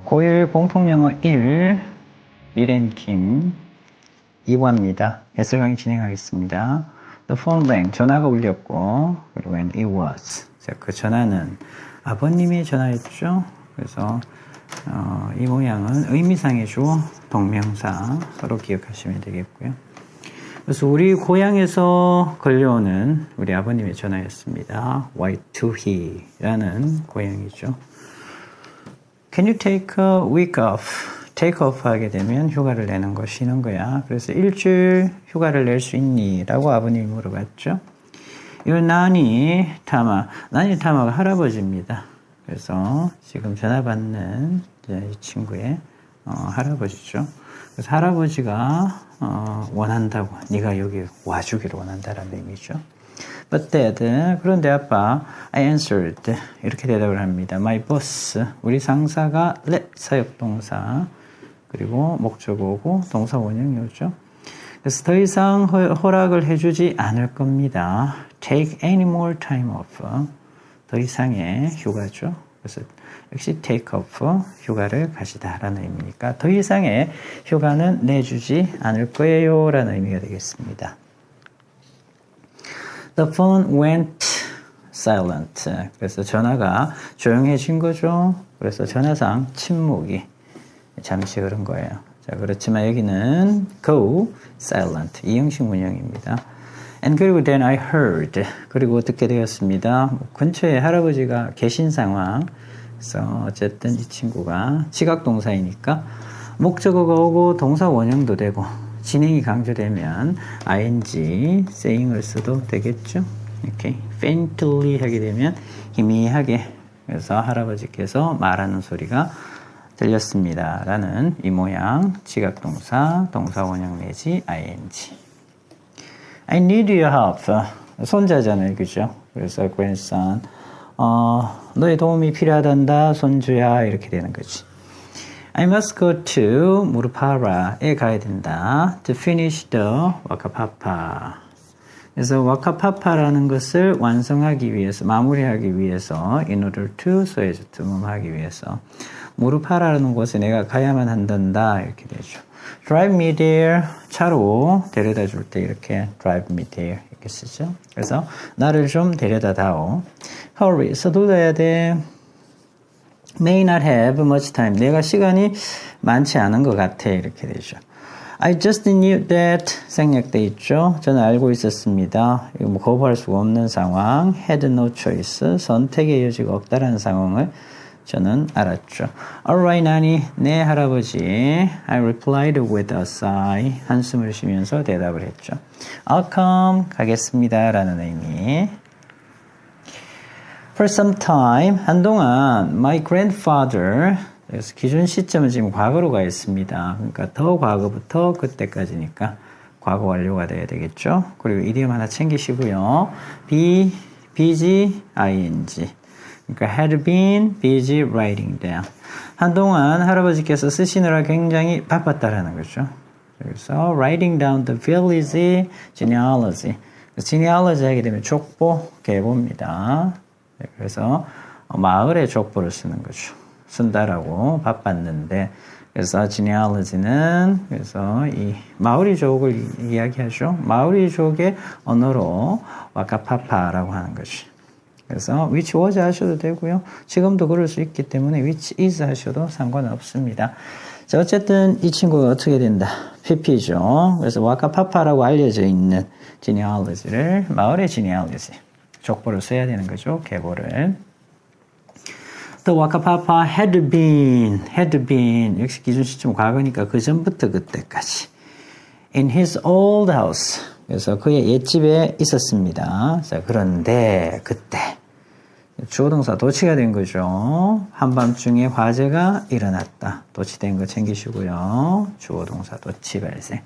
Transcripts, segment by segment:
고1 공통영어 1 미렌킴 2화입니다. 해설 강의 진행하겠습니다. The phone rang. 전화가 울렸고, 그리고 when it was. 자, 그 전화는 아버님이 전화했죠. 그래서 이 모양은 의미상의 주어, 동명사 서로 기억하시면 되겠고요. 그래서 우리 고향에서 걸려오는 우리 아버님의 전화였습니다. Why to he? 라는 고향이죠. Can you take a week off? take off 하게 되면 휴가를 내는 거, 쉬는 거야. 그래서 일주일 휴가를 낼 수 있니? 라고 아버님이 물어봤죠. 이 나니 타마. 나니 타마가 할아버지입니다. 그래서 지금 전화 받는 이 친구의 할아버지죠. 그래서 할아버지가 원한다고, 네가 여기 와주기를 원한다라는 의미죠. But dad, 그런데 아빠, I answered, 이렇게 대답을 합니다. My boss, 우리 상사가 let 사역동사, 그리고 목적어고 동사 원형이 오죠. 그래서 더 이상 허락을 해주지 않을 겁니다. Take any more time off, 더 이상의 휴가죠. 그래서 역시 take off, 휴가를 가시다라는 의미니까 더 이상의 휴가는 내주지 않을 거예요 라는 의미가 되겠습니다. The phone went silent. 그래서 전화가 조용해진 거죠. 그래서 전화상 침묵이 잠시 흐른 거예요. 자, 그렇지만 여기는 go silent 이형식 문형입니다. And 그리고 then I heard. 그리고 듣게 되었습니다. 근처에 할아버지가 계신 상황. 그래서 어쨌든 이 친구가 지각동사이니까 목적어가 오고 동사 원형도 되고 진행이 강조되면 ing, saying을 써도 되겠죠. 이렇게 faintly 하게 되면 희미하게. 그래서 할아버지께서 말하는 소리가 들렸습니다. 라는 이 모양 지각동사, 동사 원형 내지 ing. I need your help. 손자잖아요. 그죠? 그래서 grandson. 너의 도움이 필요하단다. 손주야. 이렇게 되는 거지. I must go to 무르파라에 가야 된다. To finish the 와카파파. 그래서 와카파파라는 것을 완성하기 위해서, 마무리하기 위해서 in order to 써야죠. 하기 위해서. 무르파라는 곳에 내가 가야만 한단다. 이렇게 되죠. Drive me there. 차로 데려다 줄 때 이렇게 drive me there 이렇게 쓰죠. 그래서 나를 좀 데려다 다오. Hurry. 서둘러야 돼. May not have much time. 내가 시간이 많지 않은 것 같아. 이렇게 되죠. I just knew that. 생략돼 있죠. 저는 알고 있었습니다. 이거 뭐 거부할 수가 없는 상황. Had no choice. 선택의 여지가 없다라는 상황을 저는 알았죠. Alright, 나니. 네, 할아버지. I replied with a sigh. 한숨을 쉬면서 대답을 했죠. I'll come. 가겠습니다. 라는 의미. For some time, 한동안 my grandfather, 그래서 기준 시점은 지금 과거로 가 있습니다. 그러니까 더 과거부터 그때까지니까 과거 완료가 돼야 되겠죠. 그리고 이디엄 하나 챙기시고요. be, busy, ing. 그러니까 had been busy writing down. 한동안 할아버지께서 쓰시느라 굉장히 바빴다라는 거죠. 그래서 writing down the village genealogy. genealogy 하게 되면 족보, 계보입니다. 그래서 마을의 족보를 쓰는 거죠. 쓴다라고 바빴는데 그래서 genealogy는 그래서 이 마오리족을 이야기하죠. 마오리족의 언어로 와카파파라고 하는 거죠. 그래서 which was 하셔도 되고요. 지금도 그럴 수 있기 때문에 which is 하셔도 상관은 없습니다. 자, 어쨌든 이 친구가 어떻게 된다? PP죠. 그래서 와카파파라고 알려져 있는 genealogy를 마을의 genealogy. 족보를 써야 되는 거죠. 계보를. The 와카파파 had been. 역시 기준 시점 과거니까 그 전부터 그때까지. In his old house. 그래서 그의 옛집에 있었습니다. 자, 그런데 그때 주어동사 도치가 된 거죠. 한밤중에 화재가 일어났다. 도치된 거 챙기시고요. 주어동사 도치 발생.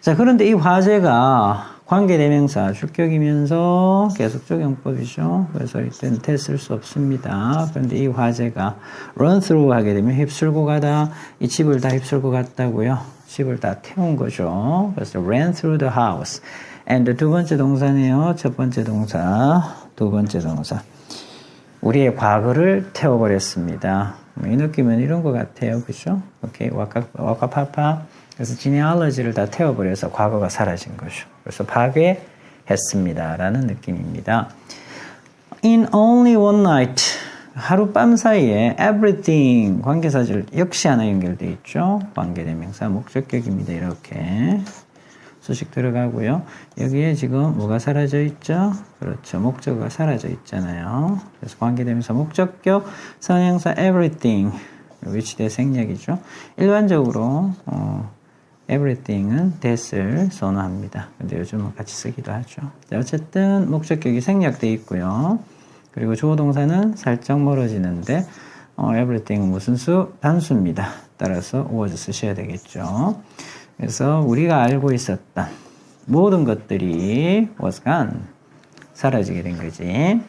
자, 그런데 이 화재가 관계대명사 주격이면서 계속적 용법이죠. 그래서 이때는 대 쓸 수 없습니다. 그런데 이 화재가 run through 하게 되면 휩쓸고 가다. 이 집을 다 휩쓸고 갔다고요. 집을 다 태운 거죠. 그래서 ran through the house. and 두 번째 동사네요. 첫 번째 동사, 두 번째 동사. 우리의 과거를 태워버렸습니다. 이 느낌은 이런 것 같아요. 그죠? 오케이. 와카파파. 그래서 genealogy를 다 태워버려서 과거가 사라진 거죠. 그래서 파괴했습니다. 라는 느낌입니다. In only one night. 하룻밤 사이에 everything 관계사절 역시 하나 연결되어 있죠. 관계대명사 목적격입니다. 이렇게 수식 들어가고요. 여기에 지금 뭐가 사라져 있죠? 그렇죠. 목적어가 사라져 있잖아요. 그래서 관계대명사 목적격 선행사 everything 위치대 생략이죠. 일반적으로 everything은 that을 선호합니다. 근데 요즘은 같이 쓰기도 하죠. 어쨌든 목적격이 생략되어 있고요. 그리고 주어 동사는 살짝 멀어지는데 everything은 무슨 수? 단수입니다. 따라서 was 쓰셔야 되겠죠. 그래서 우리가 알고 있었던 모든 것들이 was gone. 사라지게 된 거지.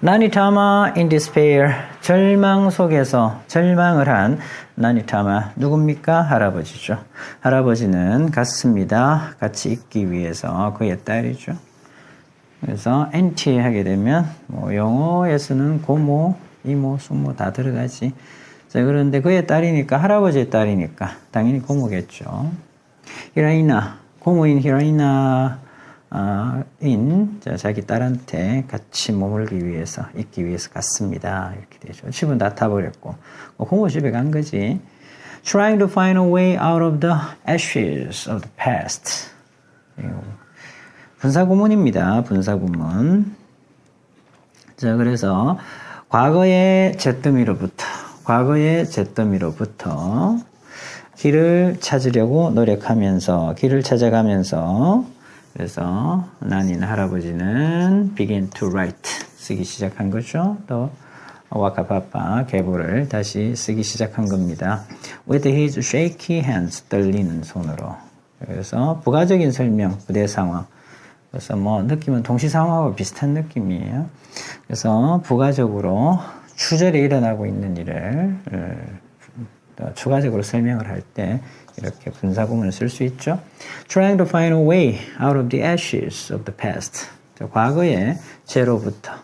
나니타마 in despair. 절망 속에서 절망을 한 나니타마 누굽니까? 할아버지죠. 할아버지는 갔습니다. 같이 있기 위해서 그의 딸이죠. 그래서 NT 하게 되면 뭐 영어에서는 고모, 이모, 숙모 다 들어가지. 자, 그런데 그의 딸이니까 할아버지의 딸이니까 당연히 고모겠죠. 히라이나, 고모인 히라이나 자기 딸한테 같이 머물기 위해서 있기 위해서 갔습니다. 이렇게 되죠. 집은 다 타버렸고 고모 집에 간 거지. Trying to find a way out of the ashes of the past. 분사구문입니다. 분사구문. 자, 그래서 과거의 잿더미로부터 길을 찾으려고 노력하면서 길을 찾아가면서 그래서 나니는 할아버지는 begin to write 쓰기 시작한 거죠. 또 와카파파 계보를 다시 쓰기 시작한 겁니다. With his shaky hands 떨리는 손으로. 그래서 부가적인 설명, 부대 상황. 그래서 뭐 느낌은 동시 상황하고 비슷한 느낌이에요. 그래서 부가적으로 추절에 일어나고 있는 일을 추가적으로 설명을 할 때 이렇게 분사구문을 쓸 수 있죠. Trying to find a way out of the ashes of the past. 과거의 죄로부터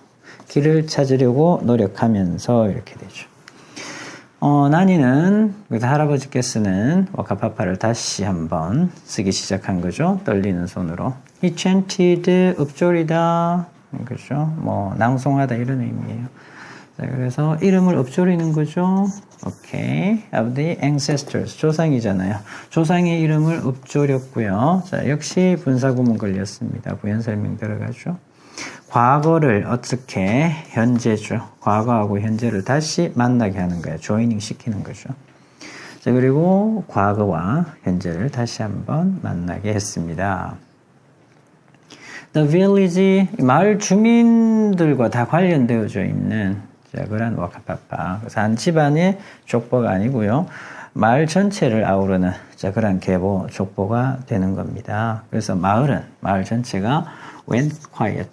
길을 찾으려고 노력하면서 이렇게 되죠. 나니는 그래서 할아버지께서는 와카파파를 다시 한번 쓰기 시작한 거죠. 떨리는 손으로. He chanted 읊조리다. 그렇죠. 뭐 낭송하다 이런 의미예요. 자, 그래서 이름을 읊조리는 거죠. 오케이. Of the ancestors. 조상이잖아요. 조상의 이름을 읊조렸고요. 자, 역시 분사구문 걸렸습니다. 부연 설명 들어가죠. 과거를 어떻게 현재죠. 과거하고 현재를 다시 만나게 하는 거예요. 조이닝 시키는 거죠. 자, 그리고 과거와 현재를 다시 한번 만나게 했습니다. The village, 마을 주민들과 다 관련되어져 있는 자, 그런 와카파파. 그래서 한 집안의 족보가 아니고요. 마을 전체를 아우르는 자, 그런 계보, 족보가 되는 겁니다. 그래서 마을 전체가 went quiet.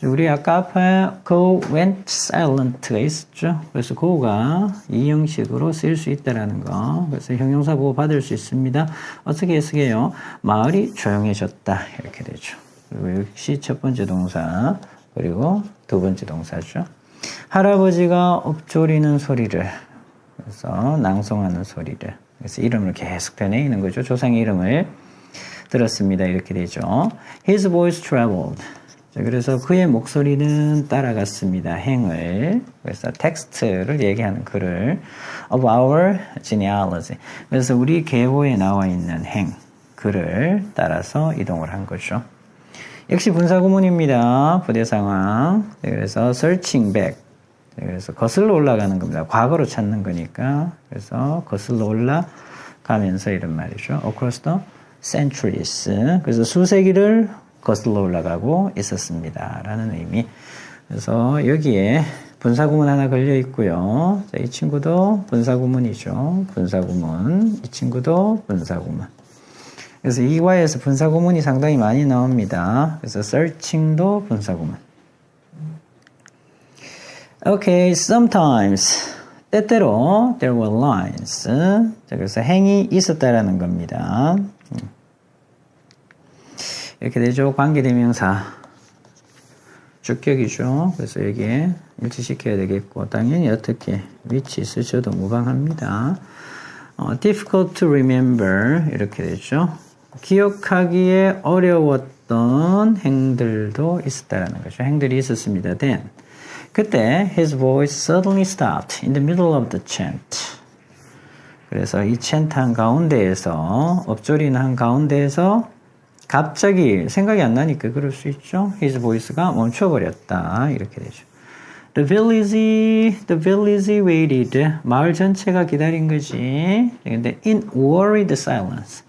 우리 아까 앞에 go went silent가 있었죠. 그래서 go가 이 형식으로 쓰일 수 있다라는 거. 그래서 형용사 보호 받을 수 있습니다. 어떻게 쓰게요? 마을이 조용해졌다. 이렇게 되죠. 그리고 역시 첫 번째 동사, 그리고 두 번째 동사죠. 할아버지가 읊조리는 소리를, 그래서 낭송하는 소리를, 그래서 이름을 계속 되뇌이는 거죠. 조상의 이름을 들었습니다. 이렇게 되죠. His voice traveled. 자, 그래서 그의 목소리는 따라갔습니다. 행을. 그래서 텍스트를 얘기하는 글을 of our genealogy. 그래서 우리 계보에 나와 있는 글을 따라서 이동을 한 거죠. 역시 분사구문입니다. 부대 상황. 그래서 searching back. 그래서 거슬러 올라가는 겁니다. 과거로 찾는 거니까. 그래서 거슬러 올라가면서 이런 말이죠. Across the centuries. 그래서 수세기를 거슬러 올라가고 있었습니다. 라는 의미. 그래서 여기에 분사구문 하나 걸려 있고요. 자, 이 친구도 분사구문이죠. 분사구문. 이 친구도 분사구문. 그래서 이과에서 분사구문이 상당히 많이 나옵니다. 그래서 searching도 분사구문. Okay, sometimes. 때때로 there were lines. 자, 그래서 행이 있었다라는 겁니다. 이렇게 되죠. 관계대명사. 주격이죠. 그래서 여기에 일치시켜야 되겠고, 당연히 어떻게 which 쓰셔도 무방합니다. difficult to remember 이렇게 되죠. 기억하기에 어려웠던 행들도 있었다라는 거죠. 행들이 있었습니다. Then 그때 his voice suddenly stopped in the middle of the chant. 그래서 이 chant 한 가운데에서 엎조리는 한 가운데에서 갑자기 생각이 안 나니까 그럴 수 있죠. his voice가 멈춰버렸다 이렇게 되죠. The village waited. 마을 전체가 기다린 거지. 근데 in worried silence.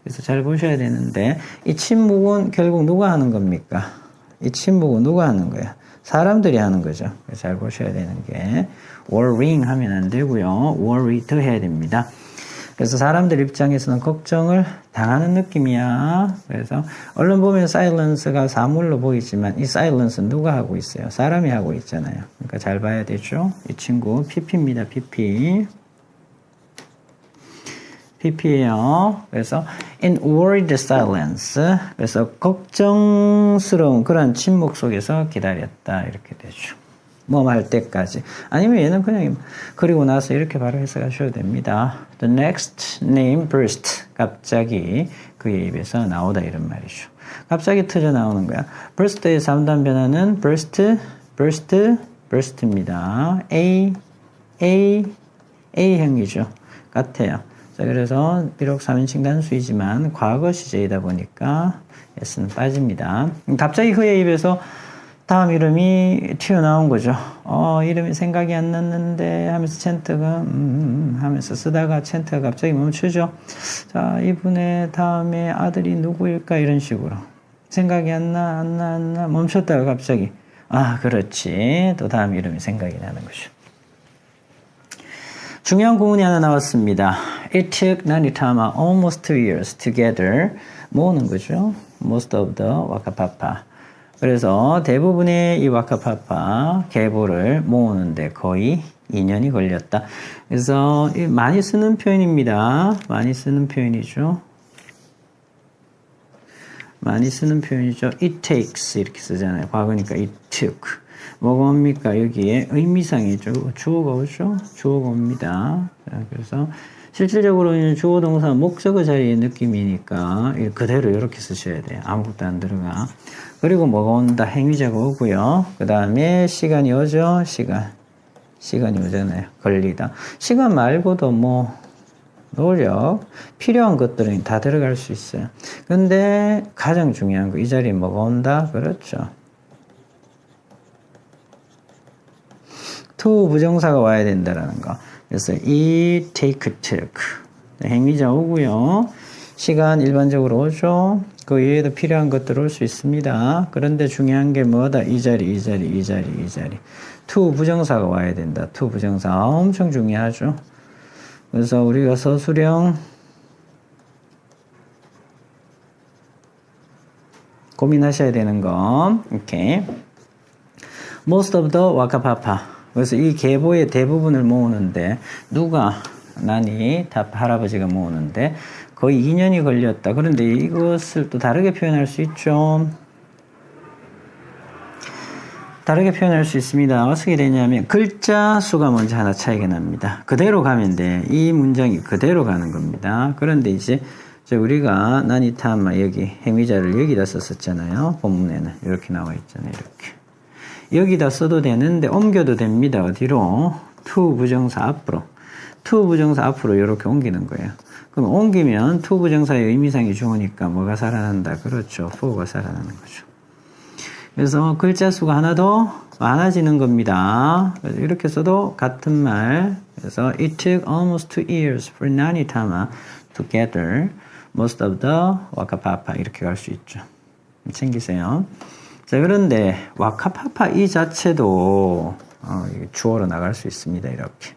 그래서 잘 보셔야 되는데 이 침묵은 결국 누가 하는 겁니까? 이 침묵은 누가 하는 거야? 사람들이 하는 거죠. 그래서 잘 보셔야 되는 게 worrying 하면 안 되고요. worried 해야 됩니다. 그래서 사람들 입장에서는 걱정을 당하는 느낌이야. 그래서 얼른 보면 silence가 사물로 보이지만 이 silence는 누가 하고 있어요? 사람이 하고 있잖아요. 그러니까 잘 봐야 되죠. 이 친구 PP입니다. PP예요. 그래서 in worried silence. 그래서 걱정스러운 그런 침묵 속에서 기다렸다. 이렇게 되죠. 뭐 할 때까지. 아니면 얘는 그냥 그리고 나서 이렇게 바로 해석하셔도 됩니다. The next name burst. 갑자기 그의 입에서 나오다 이런 말이죠. 갑자기 터져 나오는 거야. burst의 3단 변화는 burst입니다. A형이죠. 같아요. 자, 그래서 비록 3인칭 단수이지만 과거 시제이다 보니까 S는 빠집니다. 갑자기 그의 입에서 다음 이름이 튀어나온 거죠. 이름이 생각이 안 났는데 하면서 챈트가 하면서 쓰다가 챈트가 갑자기 멈추죠. 자, 이분의 다음에 아들이 누구일까 이런 식으로 생각이 안 나 멈췄다가 갑자기 그렇지. 또 다음 이름이 생각이 나는 거죠. 중요한 구문이 하나 나왔습니다. It took Nanitama almost 2 years together. 모으는 거죠. Most of the 와카파파. 그래서 대부분의 이 와카파파 계보를 모으는데 거의 2년이 걸렸다. 그래서 많이 쓰는 표현입니다. 많이 쓰는 표현이죠. It takes 이렇게 쓰잖아요. 과거니까 it took. 뭐가 옵니까? 여기에 의미상이죠. 주어가 오죠? 주어가 옵니다. 그래서 실질적으로는 주어 동사 목적어 자리의 느낌이니까 그대로 이렇게 쓰셔야 돼요. 아무것도 안 들어가. 그리고 뭐가 온다? 행위자가 오고요. 그 다음에 시간이 오죠? 시간이 오잖아요. 걸리다. 시간 말고도 뭐 노력, 필요한 것들은 다 들어갈 수 있어요. 근데 가장 중요한 거, 이 자리에 뭐가 온다? 그렇죠. to 부정사가 와야 된다라는 거. 그래서 it, take, took. 행위자 오고요. 시간 일반적으로 오죠. 그 외에도 필요한 것들 올 수 있습니다. 그런데 중요한 게 뭐다? 이 자리. to 부정사가 와야 된다. to 부정사 엄청 중요하죠. 그래서 우리가 서술형 고민하셔야 되는 거. 오케이. Most of the 와카파파. 그래서 이 계보의 대부분을 모으는데 누가 나니 다 할아버지가 모으는데 거의 2년이 걸렸다. 그런데 이것을 또 다르게 표현할 수 있죠. 다르게 표현할 수 있습니다. 어떻게 되냐면 글자 수가 먼저 하나 차이가 납니다. 그대로 가면 돼. 이 문장이 그대로 가는 겁니다. 그런데 이제 우리가 나니타마 여기 행위자를 여기다 썼었잖아요. 본문에는 이렇게 나와 있잖아요. 이렇게. 여기다 써도 되는데 옮겨도 됩니다. 어디로? to 부정사 앞으로. to 부정사 앞으로 이렇게 옮기는 거예요. 그럼 옮기면 to 부정사의 의미상이 좋으니까 뭐가 살아난다? 그렇죠. for가 살아나는 거죠. 그래서 글자 수가 하나 더 많아지는 겁니다. 그래서 이렇게 써도 같은 말. 그래서 it took almost 2 years for Nanitama to gather most of the 와카파파 이렇게 갈 수 있죠. 챙기세요. 자, 그런데 와카파파 이 자체도 주어로 나갈 수 있습니다. 이렇게.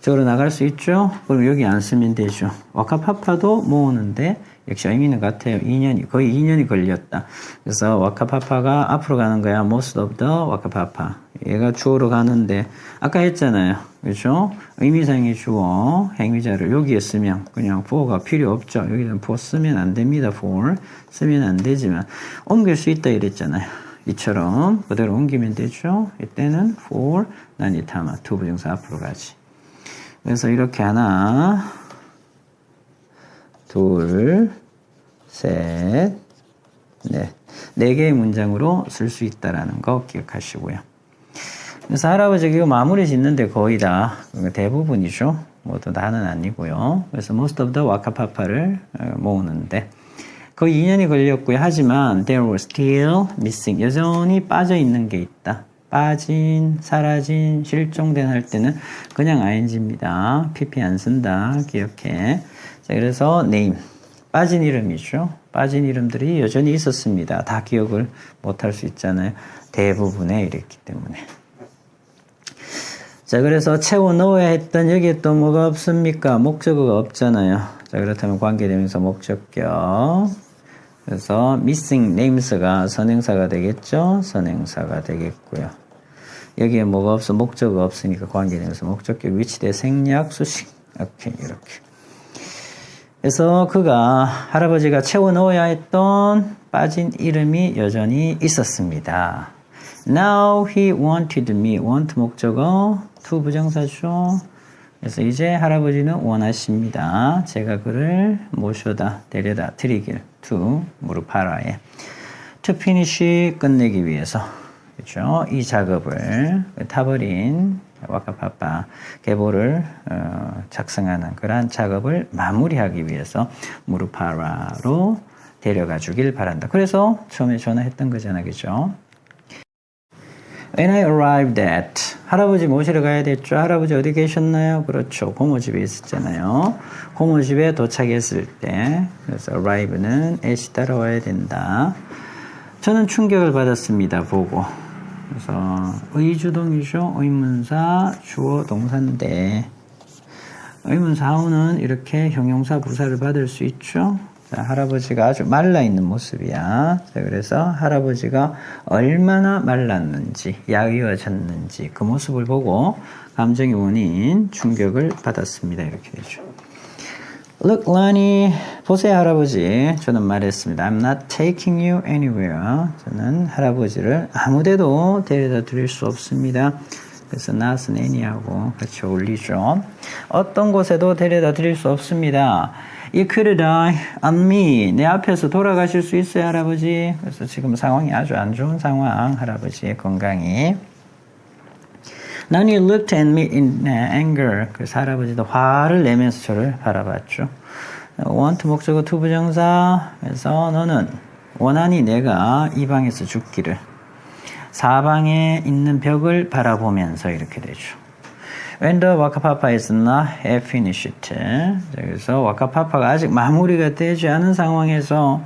주어로 나갈 수 있죠? 그럼 여기 안 쓰면 되죠. 와카파파도 모으는데 역시 의미는 같아요. 2년이, 거의 2년이 걸렸다. 그래서 와카파파가 앞으로 가는 거야. most of the 와카파파. 얘가 주어로 가는데, 아까 했잖아요. 그렇죠? 의미상의 주어, 행위자를 여기에 쓰면 그냥 for가 필요 없죠. 여기는 for 쓰면 안 됩니다. for 쓰면 안 되지만 옮길 수 있다 이랬잖아요. 이처럼 그대로 옮기면 되죠. 이때는 for, 나니타마, 투부정사 앞으로 가지. 그래서 이렇게 하나, 둘, 셋, 넷. 4개의 문장으로 쓸 수 있다라는 거 기억하시고요. 그래서 할아버지 이거 마무리 짓는데 거의 다 대부분이죠. 모두 다는 아니고요. 그래서 most of the 와카파파를 모으는데 거의 2년이 걸렸고요. 하지만 there was still missing. 여전히 빠져 있는 게 있다. 빠진, 사라진, 실종된 할 때는 그냥 ing입니다. pp 안 쓴다. 기억해. 자, 그래서 name. 빠진 이름이죠. 빠진 이름들이 여전히 있었습니다. 다 기억을 못할 수 있잖아요. 대부분에 이랬기 때문에. 자, 그래서 채워 넣어야 했던 여기에 또 뭐가 없습니까? 목적어가 없잖아요. 자, 그렇다면 관계대명사 목적격. 그래서 missing names가 선행사가 되겠죠? 선행사가 되겠고요. 여기에 뭐가 없어? 목적어가 없으니까 관계대명사 목적격 위치대 생략 수식. 오케이, 이렇게. 그래서 그가 할아버지가 채워 넣어야 했던 빠진 이름이 여전히 있었습니다. Now he wanted me. want 목적어 to 부정사죠. 그래서 이제 할아버지는 원하십니다. 제가 그를 모셔다 데려다 드리길 to 무릎하라에 to finish 끝내기 위해서 그렇죠. 이 작업을 타버린 와카파파 계보를 작성하는 그러한 작업을 마무리하기 위해서 무릎하라로 데려가 주길 바란다. 그래서 처음에 전화했던 거잖아, 그죠? When I arrived at 할아버지 모시러 가야 됐죠. 할아버지 어디 계셨나요? 그렇죠. 고모 집에 있었잖아요. 고모 집에 도착했을 때 그래서 arrive는 at이 따라와야 된다. 저는 충격을 받았습니다. 보고. 그래서 의주동이죠. 의문사 주어 동사인데 의문사 하우는 이렇게 형용사 부사를 받을 수 있죠. 자, 할아버지가 아주 말라있는 모습이야. 자, 그래서 할아버지가 얼마나 말랐는지, 야위어졌는지 그 모습을 보고 감정의 원인 충격을 받았습니다. 이렇게 되죠. Look, Lonnie. 보세요, 할아버지. 저는 말했습니다. I'm not taking you anywhere. 저는 할아버지를 아무데도 데려다 드릴 수 없습니다. 그래서 not은 any하고 같이 어울리죠. 어떤 곳에도 데려다 드릴 수 없습니다. You could die on me. 내 앞에서 돌아가실 수 있어요, 할아버지. 그래서 지금 상황이 아주 안 좋은 상황, 할아버지의 건강이. Then you looked at me in anger. 그래서 할아버지도 화를 내면서 저를 바라봤죠. want 목적어 to 부정사. 그래서 너는 원하니 내가 이 방에서 죽기를. 사방에 있는 벽을 바라보면서 이렇게 되죠. When the 와카파파 is not finished. 그래서 와카파파가 아직 마무리가 되지 않은 상황에서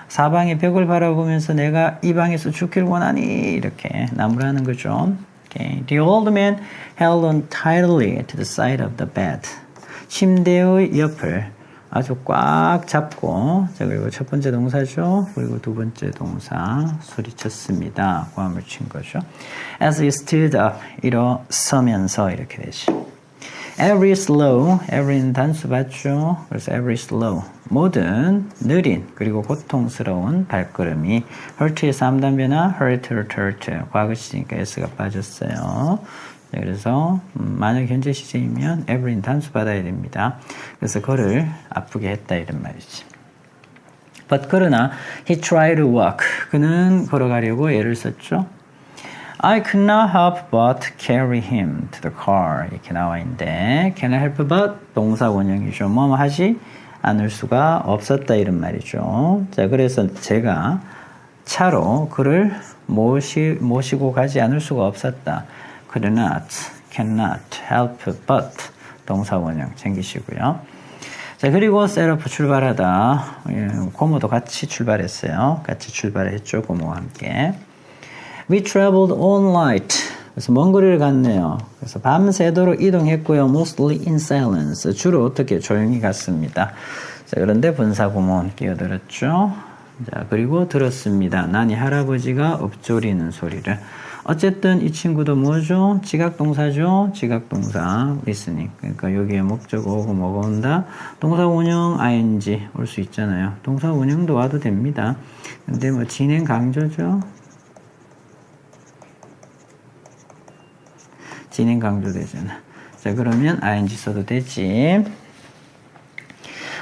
사방의 벽을 바라보면서 내가 이 방에서 죽기를 원하니 이렇게 나무라는 거죠. Okay. The old man held on tightly to the side of the bed. 침대의 옆을 아주 꽉 잡고, 자, 그리고 첫 번째 동사죠. 그리고 두 번째 동사 소리쳤습니다. 고함을 친 거죠. As he stood up, 일어서면서 이렇게 되죠. Every slow, every는 단수 받죠. 그래서 every slow, 모든 느린 그리고 고통스러운 발걸음이 hurt의 3단 변화, hurt, 과거 시제니까 s가 빠졌어요. 네, 그래서 만약 현재 시제이면 every는 단수 받아야 됩니다. 그래서 그를 아프게 했다 이런 말이지. But 그러나 he tried to walk. 그는 걸어가려고 애를 썼죠. I could not help but carry him to the car. 이렇게 나와 있는데 can I help but 동사 원형이죠. 뭐 하지 않을 수가 없었다 이런 말이죠. 자, 그래서 제가 차로 그를 모시고 가지 않을 수가 없었다. could not, cannot help but 동사 원형 챙기시고요. 자, 그리고 셋업 출발하다. 고모도 같이 출발했어요. 같이 출발했죠. 고모와 함께. We traveled all night. 그래서 먼 거리를 갔네요. 그래서 밤새도록 이동했고요. Mostly in silence. 주로 어떻게 조용히 갔습니다. 자, 그런데 분사구문 끼어들었죠. 자, 그리고 들었습니다. 난이 할아버지가 읊조리는 소리를. 어쨌든 이 친구도 뭐죠? 지각동사죠? 지각동사, listening. 그러니까 여기에 목적 오고 뭐가 온다? 동사 운영, ing 올 수 있잖아요. 동사 운영도 와도 됩니다. 근데 뭐 진행 강조죠? 진행 강조되잖아. 자, 그러면 ing 써도 되지.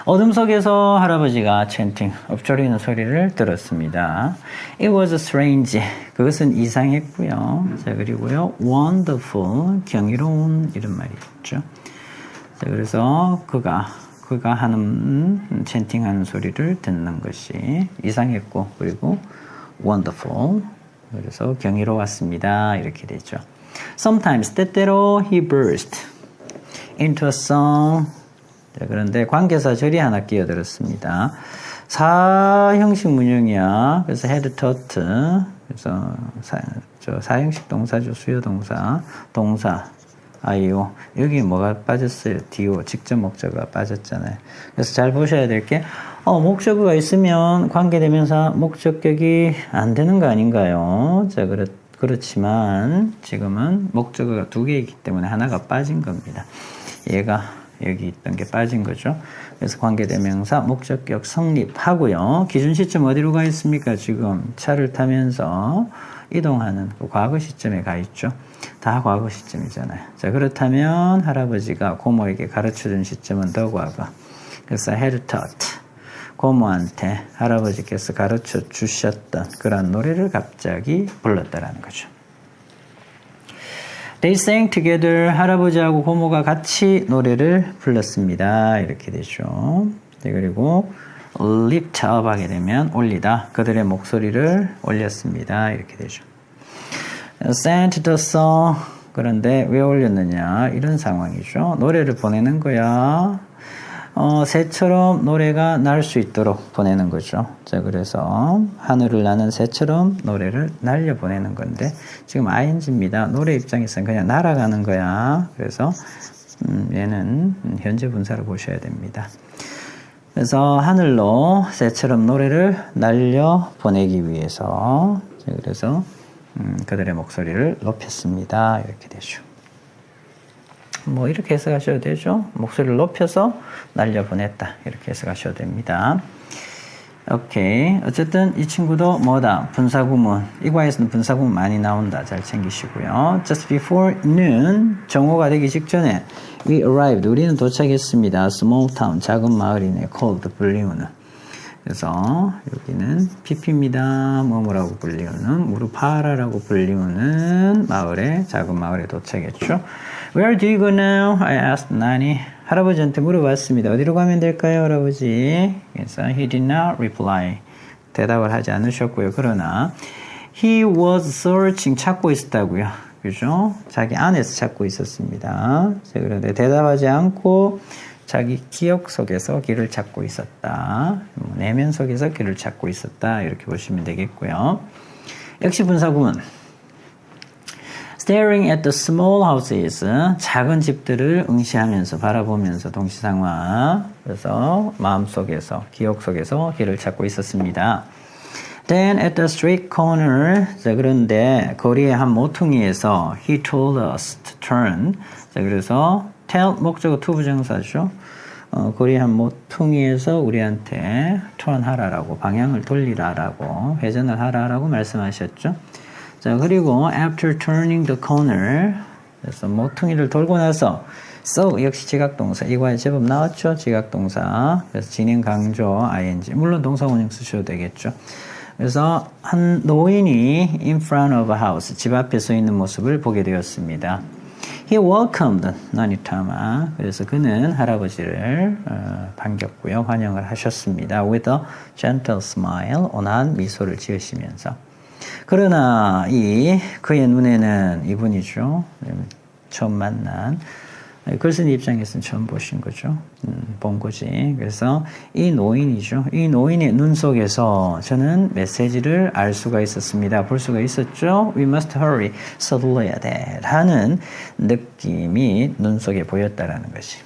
어둠 속에서 할아버지가 chanting, 읊조리는 소리를 들었습니다. It was strange. 그것은 이상했고요. 자, 그리고요, wonderful, 경이로운 이런 말이 있죠. 자, 그래서 그가 하는 chanting 하는 소리를 듣는 것이 이상했고, 그리고 wonderful. 그래서 경이로웠습니다. 이렇게 되죠. Sometimes 때때로 he burst into a song. 자, 그런데 관계사절이 하나 끼어들었습니다. 사형식 문형이야. 그래서 had taught. 그래서 사형식 동사죠. 수요동사. 동사. 아이오. 여기 뭐가 빠졌어요? do. 직접 목적어가 빠졌잖아요. 그래서 잘 보셔야 될 게, 목적어가 있으면 관계대명사 목적격이 안 되는 거 아닌가요? 자, 그렇지만 지금은 목적어가 두 개이기 때문에 하나가 빠진 겁니다. 얘가 여기 있던 게 빠진 거죠. 그래서 관계대명사 목적격 성립하고요. 기준 시점 어디로 가 있습니까? 지금 차를 타면서 이동하는 그 과거 시점에 가 있죠. 다 과거 시점이잖아요. 자, 그렇다면 할아버지가 고모에게 가르쳐준 시점은 더 과거. 그래서 had taught. 고모한테 할아버지께서 가르쳐 주셨던 그런 노래를 갑자기 불렀다라는 거죠. They sang together. 할아버지하고 고모가 같이 노래를 불렀습니다. 이렇게 되죠. 네, 그리고 lift up 하게 되면 올리다. 그들의 목소리를 올렸습니다. 이렇게 되죠. Sent the song. 그런데 왜 올렸느냐? 이런 상황이죠. 노래를 보내는 거야. 새처럼 노래가 날 수 있도록 보내는 거죠. 자, 그래서 하늘을 나는 새처럼 노래를 날려 보내는 건데 지금 ing입니다. 노래 입장에서는 그냥 날아가는 거야. 그래서 얘는 현재 분사를 보셔야 됩니다. 그래서 하늘로 새처럼 노래를 날려 보내기 위해서 자, 그래서 그들의 목소리를 높였습니다. 이렇게 되죠. 뭐 이렇게 해석하셔도 되죠. 목소리를 높여서 날려보냈다. 이렇게 해석하셔도 됩니다. 오케이. 어쨌든 이 친구도 뭐다? 분사구문. 이 과에서는 분사구문 많이 나온다. 잘 챙기시고요. Just before noon, 정오가 되기 직전에 we arrived. 우리는 도착했습니다. Small town, 작은 마을이네. called, 불리우는. 그래서 여기는 PP입니다. 뭐라고 불리우는 무릎하라라고 불리우는 마을에 작은 마을에 도착했죠. Where do you go now? I asked Nani. 할아버지한테 물어봤습니다. 어디로 가면 될까요, 할아버지? 그래서 he did not reply. 대답을 하지 않으셨고요. 그러나 he was searching. 찾고 있었다고요. 그죠? 자기 안에서 찾고 있었습니다. 그런데 대답하지 않고 자기 기억 속에서 길을 찾고 있었다. 내면 속에서 길을 찾고 있었다. 이렇게 보시면 되겠고요. 역시 분사구문. Staring at the small houses. 작은 집들을 응시하면서 바라보면서 동시상화. 그래서 마음속에서 기억 속에서 길을 찾고 있었습니다. Then at the street corner. 자, 그런데 거리의 한 모퉁이에서 he told us to turn. 자, 그래서 tell 목적어 투부정사죠. 거리 한 모퉁이에서 우리한테 턴하라라고 방향을 돌리라라고 회전을 하라라고 말씀하셨죠. 자, 그리고 after turning the corner 그래서 모퉁이를 돌고 나서 so 역시 지각동사 이과에 제법 나왔죠. 지각동사 그래서 진행 강조 ing 물론 동사 원형 쓰셔도 되겠죠. 그래서 한 노인이 in front of a house 집 앞에 서 있는 모습을 보게 되었습니다. He welcomed 나니타마. 그래서 그는 할아버지를 반겼고요. 환영을 하셨습니다. With a gentle smile. 온화한 미소를 지으시면서. 그러나 그의 눈에는 이분이죠. 처음 만난. 글쓴 입장에서는 처음 보신 거죠. 본 거지. 그래서 이 노인이죠. 이 노인의 눈 속에서 저는 메시지를 알 수가 있었습니다. 볼 수가 있었죠. We must hurry. 서둘러야 돼. 라는 느낌이 눈 속에 보였다라는 것이.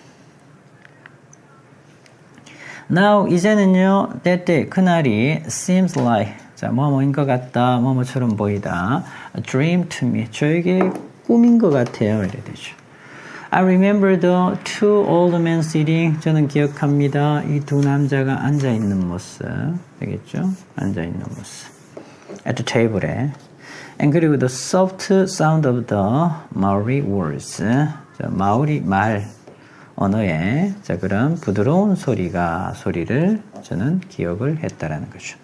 Now 이제는요 that day 그날이 seems like 자 뭐뭐인 것 같다 뭐뭐처럼 보이다 a dream to me 저에게 꿈인 것 같아요 이래 되죠. I remember the two old men sitting 저는 기억합니다 이 두 남자가 앉아 있는 모습 되겠죠 앉아 있는 모습 at the table에 and 그리고 the soft sound of the Maori words 자, 마오리 말 언어의 자 그런 부드러운 소리를 저는 기억을 했다라는 거죠.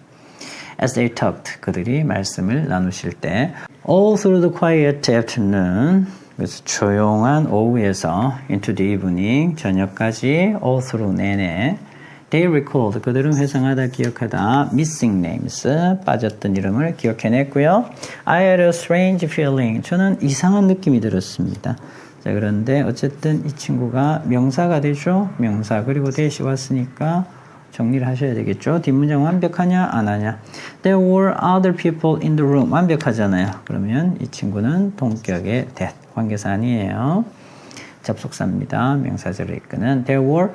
As they talked 그들이 말씀을 나누실 때 all through the quiet afternoon 그래서 조용한 오후에서 into the evening 저녁까지 all through 내내 they recalled 그들은 회상하다 기억하다 missing names 빠졌던 이름을 기억해냈고요. I had a strange feeling 저는 이상한 느낌이 들었습니다. 자 그런데 어쨌든 이 친구가 명사가 되죠. 명사 그리고 대시 왔으니까 정리를 하셔야 되겠죠. 뒷문장 완벽하냐 안 하냐. There were other people in the room 완벽하잖아요. 그러면 이 친구는 동격의 that 관계사 아니에요. 접속사입니다. 명사절을 이끄는 There were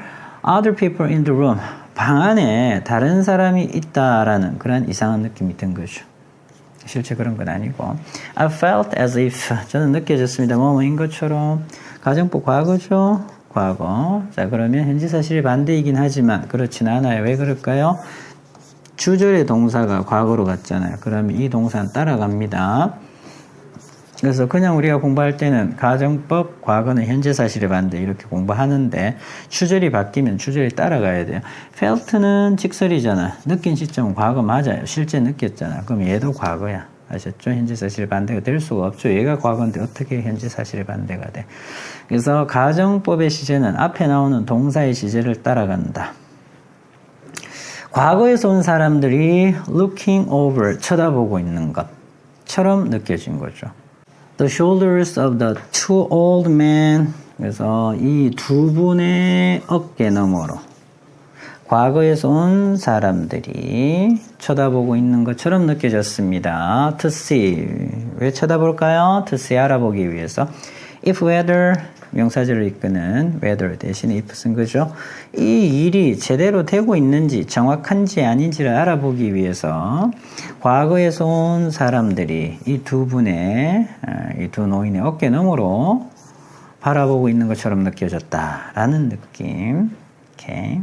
other people in the room 방 안에 다른 사람이 있다라는 그런 이상한 느낌이 든 거죠. 실제 그런 건 아니고 I felt as if 저는 느껴졌습니다. 뭐뭐인 것처럼 가정법 과거죠. 과거. 자 그러면 현지사실이 반대이긴 하지만 그렇진 않아요. 왜 그럴까요? 주절의 동사가 과거로 갔잖아요. 그러면 이 동사는 따라갑니다. 그래서 그냥 우리가 공부할 때는 가정법 과거는 현재사실의 반대 이렇게 공부하는데 주절이 바뀌면 주절이 따라가야 돼요. felt는 직설이잖아. 느낀 시점은 과거 맞아요. 실제 느꼈잖아. 그럼 얘도 과거야. 아셨죠? 현재사실의 반대가 될 수가 없죠. 얘가 과거인데 어떻게 현재사실의 반대가 돼. 그래서 가정법의 시제는 앞에 나오는 동사의 시제를 따라간다. 과거에서 온 사람들이 looking over 쳐다보고 있는 것처럼 느껴진 거죠. The shoulders of the two old men 그래서 이 두 분의 어깨 너머로 과거에서 온 사람들이 쳐다보고 있는 것처럼 느껴졌습니다. To see 왜 쳐다볼까요? To see 알아보기 위해서 if whether 명사절을 이끄는 whether 대신에 if 쓴 거죠. 이 일이 제대로 되고 있는지 정확한지 아닌지를 알아보기 위해서 과거에서 온 사람들이 이 두 분의 이 두 노인의 어깨 너머로 바라보고 있는 것처럼 느껴졌다라는 느낌. 오케이.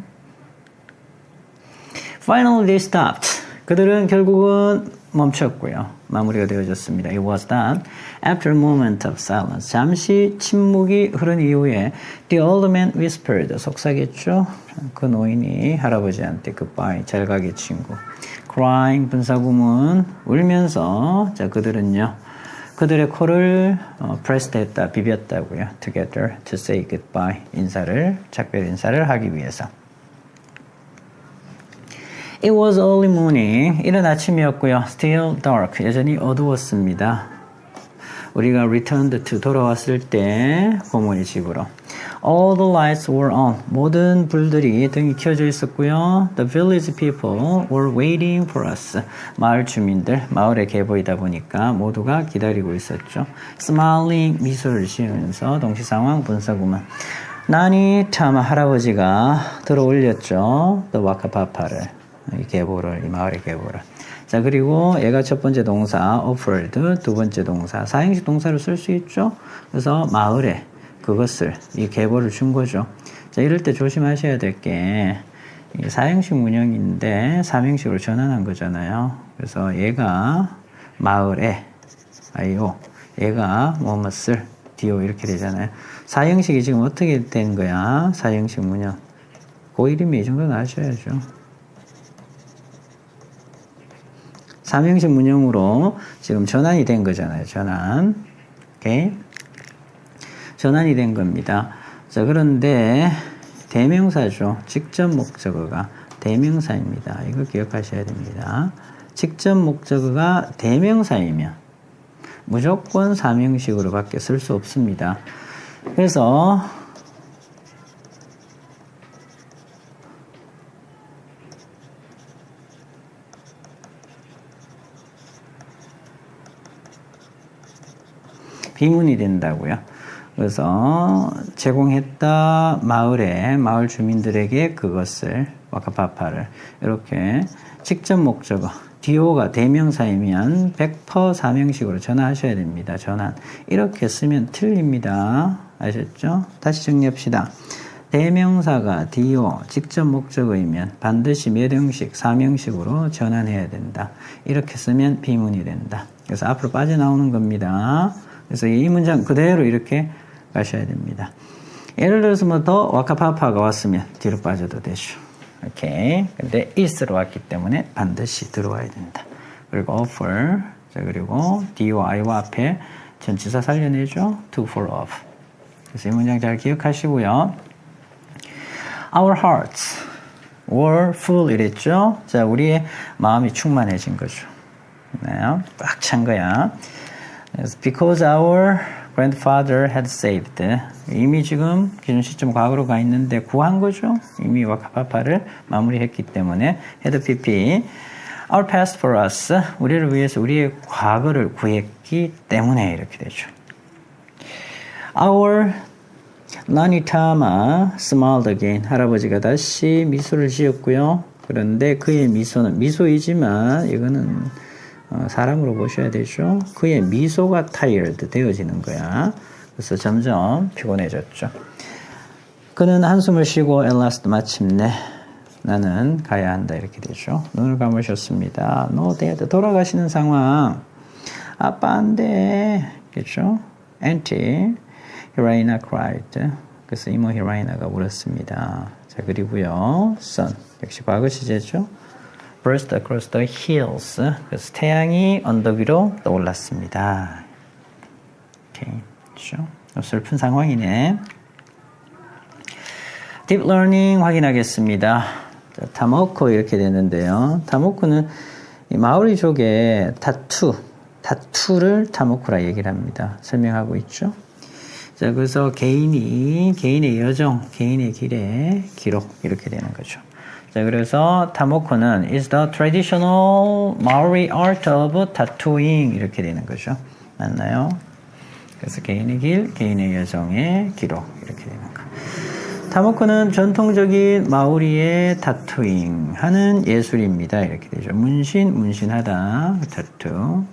Finally they stopped. 그들은 결국은 멈췄고요. 마무리가 되어졌습니다. It was done after a moment of silence. 잠시 침묵이 흐른 이후에 the old man whispered. 속삭였죠? 그 노인이 할아버지한테 goodbye, 잘 가게 친구. Crying, 분사구문, 울면서 자 그들은요. 그들의 코를 pressed 했다, 비볐다고요. Together to say goodbye. 인사를, 작별 인사를 하기 위해서. It was early morning. 이른 아침이었고요. Still dark. 여전히 어두웠습니다. 우리가 returned to 돌아왔을 때 고모의 집으로. All the lights were on. 모든 불들이 등이 켜져 있었고요. The village people were waiting for us. 마을 주민들, 마을에 개보이다 보니까 모두가 기다리고 있었죠. Smiling, 미소를 지으면서 동시상황 분사구문. 나니 참 할아버지가 들어올렸죠. The 와카파파를. 이 계보를, 이 마을의 계보를. 자, 그리고 얘가 첫 번째 동사, offered, 두 번째 동사, 사행식 동사를 쓸 수 있죠? 그래서 마을에 그것을, 이 계보를 준 거죠. 자, 이럴 때 조심하셔야 될 게, 사행식 문형인데, 삼행식으로 전환한 거잖아요. 그래서 얘가 마을에, 아이오, 얘가 뭐뭇을, 디오 이렇게 되잖아요. 사형식이 지금 어떻게 된 거야? 사형식 문형. 그 이름이 이 정도는 아셔야죠. 삼형식 문형으로 지금 전환이 된 거잖아요. 전환. 오케이. 전환이 된 겁니다. 자, 그런데 대명사죠. 직접 목적어가 대명사입니다. 이거 기억하셔야 됩니다. 직접 목적어가 대명사이면 무조건 삼형식으로 밖에 쓸 수 없습니다. 그래서 비문이 된다고요. 그래서 제공했다 마을에 마을 주민들에게 그것을 와카파파를 이렇게 직접 목적어 DO가 대명사이면 100% 사명식으로 전환하셔야 됩니다. 전환. 이렇게 쓰면 틀립니다. 아셨죠? 다시 정리합시다. 대명사가 DO, 직접 목적어이면 반드시 몇 형식, 사명식으로 전환해야 된다. 이렇게 쓰면 비문이 된다. 그래서 앞으로 빠져나오는 겁니다. 그래서 이 문장 그대로 이렇게 가셔야 됩니다. 예를 들어서 뭐 더 와카파파가 왔으면 뒤로 빠져도 되죠. 오케이. 근데 is로 왔기 때문에 반드시 들어와야 된다. 그리고 offer. 자, 그리고 D와 I와 앞에 전치사 살려내죠. to, for, of. 그래서 이 문장 잘 기억하시고요. Our hearts were full 이랬죠. 자, 우리의 마음이 충만해진 거죠. 네, 꽉 찬 거야. Because our grandfather had saved. 이미 지금 기존 시점 과거로 가 있는데 구한 거죠. 이미 와카파파를 마무리했기 때문에 had PP. Our past for us. 우리를 위해서 우리의 과거를 구했기 때문에 이렇게 되죠. Our 나니타마 smiled again. 할아버지가 다시 미소를 지었고요. 그런데 그의 미소는 미소이지만 이거는 사람으로 보셔야 되죠. 그의 미소가 tired 되어지는 거야. 그래서 점점 피곤해졌죠. 그는 한숨을 쉬고 at last 마침내 나는 가야 한다 이렇게 되죠. 눈을 감으셨습니다. No dad 돌아가시는 상황. 아빠 안 돼. 그렇죠? Auntie 히라이나 cried. 그래서 이모 히라이나가 울었습니다. 자, 그리고요. sun 역시 과거 시제죠. burst across the hills. 그래서 태양이 언덕 위로 떠올랐습니다. 오케이. 그렇죠? 슬픈 상황이네. deep learning 확인하겠습니다. 자, 타모코 이렇게 되는데요. 타모코는 이 마오리족의 타투를 타모코라 얘기를 합니다. 설명하고 있죠. 자, 그래서 개인의 여정, 개인의 길의 기록 이렇게 되는 거죠. 자, 그래서 타모코는 is the traditional Maori art of tattooing 이렇게 되는 거죠. 맞나요? 그래서 개인의 길, 개인의 여정의 기록 이렇게 되는 거. 타모코는 전통적인 마오리의 타투잉 하는 예술입니다. 이렇게 되죠. 문신하다, 타투.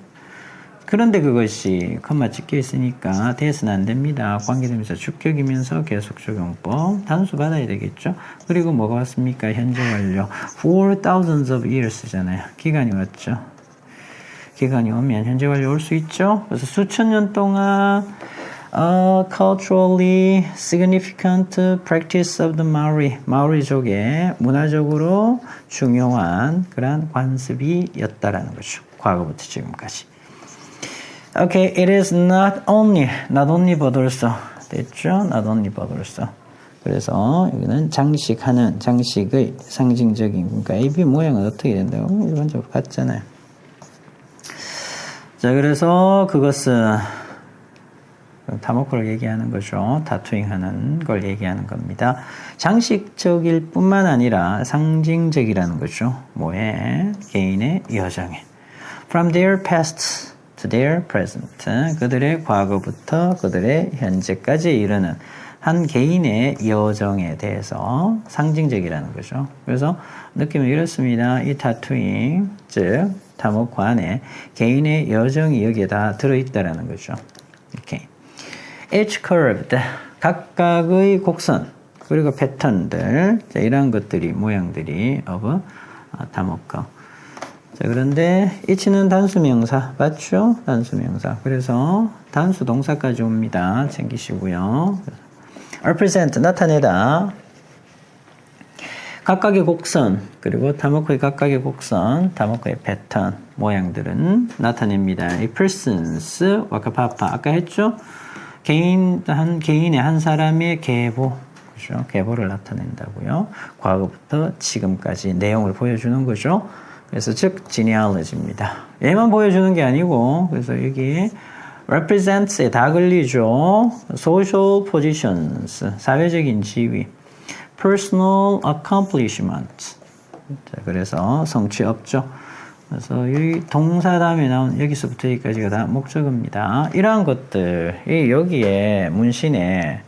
그런데 그것이 컴마 찍혀 있으니까 대해서는 안 됩니다. 관계대명사 주격이면서 계속적용법 단수 받아야 되겠죠. 그리고 뭐가 왔습니까? 현재 완료. For thousands of years잖아요. 기간이 왔죠. 기간이 오면 현재 완료 올 수 있죠. 그래서 수천 년 동안 culturally significant practice of the 마오리족의 문화적으로 중요한 그러한 관습이었다라는 거죠. 과거부터 지금까지. Okay, it is not only but also. 됐죠? Not only but also. 그래서 여기는 장식의 상징적인, 그러니까 AB 모양은 어떻게 된다고? 일반적으로 같잖아요. 자, 그래서 그것은 타모코를 얘기하는 거죠. 타투잉 하는 걸 얘기하는 겁니다. 장식적일 뿐만 아니라 상징적이라는 거죠. 뭐에? 개인의 여정에. From their past to their present. 그들의 과거부터 그들의 현재까지 이르는 한 개인의 여정에 대해서 상징적이라는 거죠. 그래서 느낌은 이렇습니다. 이 타투잉, 즉 타모코 안에 개인의 여정이 여기에 다 들어있다라는 거죠. 이렇게. Each curved, 각각의 곡선, 그리고 패턴들, 자, 이러한 것들이, 모양들이 of 타모코. 자, 그런데 each는 단수명사, 맞죠? 단수명사. 그래서 단수 동사까지 옵니다. 챙기시고요. represent, 나타내다. 각각의 곡선, 그리고 타모코의 각각의 곡선, 타모코의 패턴, 모양들은 나타냅니다. 이 persons, 와카파파, 아까 했죠? 개인의 한 사람의 계보, 그죠? 계보를 나타낸다고요. 과거부터 지금까지 내용을 보여주는 거죠. 그래서 즉 genealogy입니다. 얘만 보여주는 게 아니고, 그래서 여기 represents에 다 걸리죠. social positions, 사회적인 지위, personal accomplishment. 자, 그래서 성취업죠. 그래서 이 동사 다음에 나온 여기서부터 여기까지가 다 목적어입니다. 이러한 것들이 여기에 문신에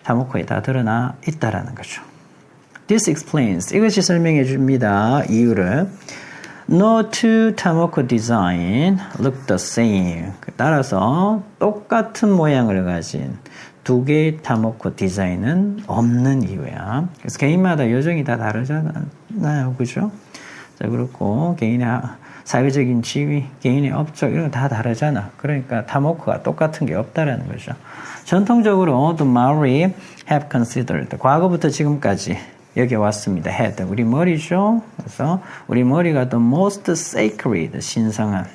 타모코에 다 드러나 있다라는 거죠. This explains. 이것이 설명해 줍니다. 이유를. No two Tamoko design look the same. 따라서 똑같은 모양을 가진 두 개의 타모코 디자인은 없는 이유야. 그래서 개인마다 요정이 다 다르잖아요. 그죠? 자, 그렇고 개인의 사회적인 지위, 개인의 업적 이런 거 다 다르잖아. 그러니까 타모코가 똑같은 게 없다라는 거죠. 전통적으로 the Maori have considered 과거부터 지금까지 여기 왔습니다. head 우리 머리죠. 그래서 우리 머리가 the most sacred 신성한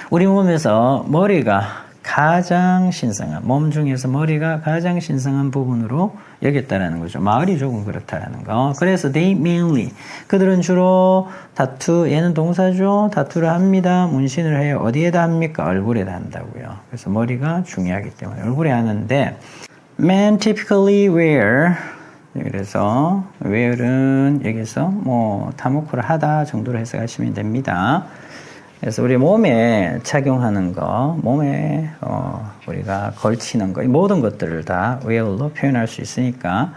우리 몸에서 머리가 가장 신성한 몸 중에서 머리가 가장 신성한 부분으로 여겼다라는 거죠. 마을이 조금 그렇다라는 거. 그래서 they mainly 그들은 주로 타투 얘는 동사죠. 타투를 합니다. 문신을 해요. 어디에다 합니까? 얼굴에다 한다고요. 그래서 머리가 중요하기 때문에 얼굴에 하는데 men typically wear 그래서 wear은 여기서 뭐 타모코를 하다 정도로 해석하시면 됩니다. 그래서 우리 몸에 착용하는 거, 몸에 우리가 걸치는 거, 모든 것들을 다 wear로 표현할 수 있으니까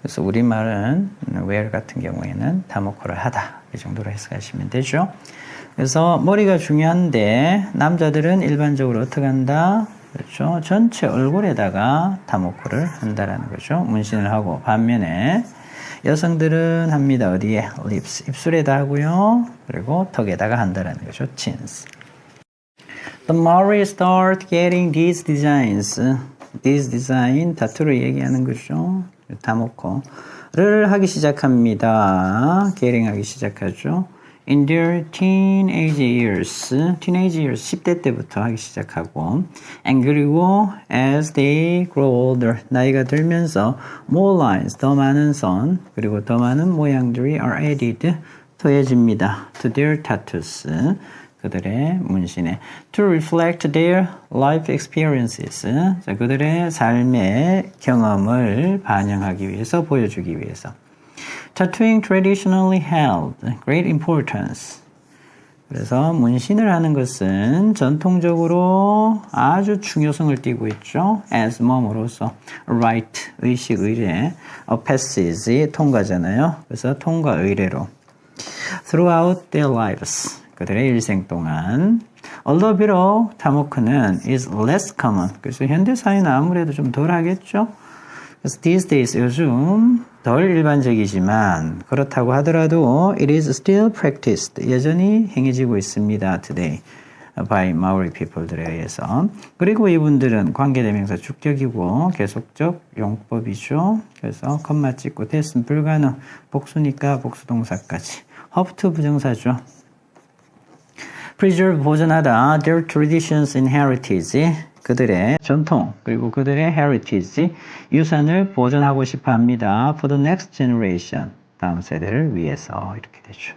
그래서 우리말은 wear 같은 경우에는 타모코를 하다 이 정도로 해석하시면 되죠. 그래서 머리가 중요한데 남자들은 일반적으로 어떻게 한다? 그렇죠. 전체 얼굴에다가 타모코를 한다라는 거죠. 문신을 하고 반면에 여성들은 합니다. 어디에? lips. 입술에다 하고요. 그리고 턱에다가 한다라는 거죠. chins. The Maori start getting these designs. These design, 타투를 얘기하는 거죠. 타모코를 하기 시작합니다. getting 하기 시작하죠. In their teenage years, 10대 때부터 하기 시작하고, and 그리고 as they grow older, 나이가 들면서 more lines, 더 많은 선, 그리고 더 많은 모양들이 are added, 더해집니다. To their tattoos, 그들의 문신에 to reflect their life experiences, 자, 그들의 삶의 경험을 반영하기 위해서, 보여주기 위해서. Tattooing traditionally held great importance. 그래서 문신을 하는 것은 전통적으로 아주 중요성을 띠고 있죠. as 몸으로서 right, 의식, 의례, a passage, 통과잖아요. 그래서 통과 의례로 throughout their lives, 그들의 일생 동안 although 비록 타모코는 is less common. 그래서 현대사회는 아무래도 좀 덜 하겠죠. 그래서 these days 요즘 덜 일반적이지만 그렇다고 하더라도 it is still practiced. 여전히 행해지고 있습니다. today by Maori people들에 의해서. 그리고 이분들은 관계대명사 주격이고 계속적 용법이죠. 그래서 컴마 찍고 됐음 불가능 복수니까 복수동사까지. hope to 부정사죠. preserve 보존하다 their traditions and heritage 그들의 전통 그리고 그들의 heritage 유산을 보존하고 싶어 합니다. For the next generation 다음 세대를 위해서 이렇게 되죠.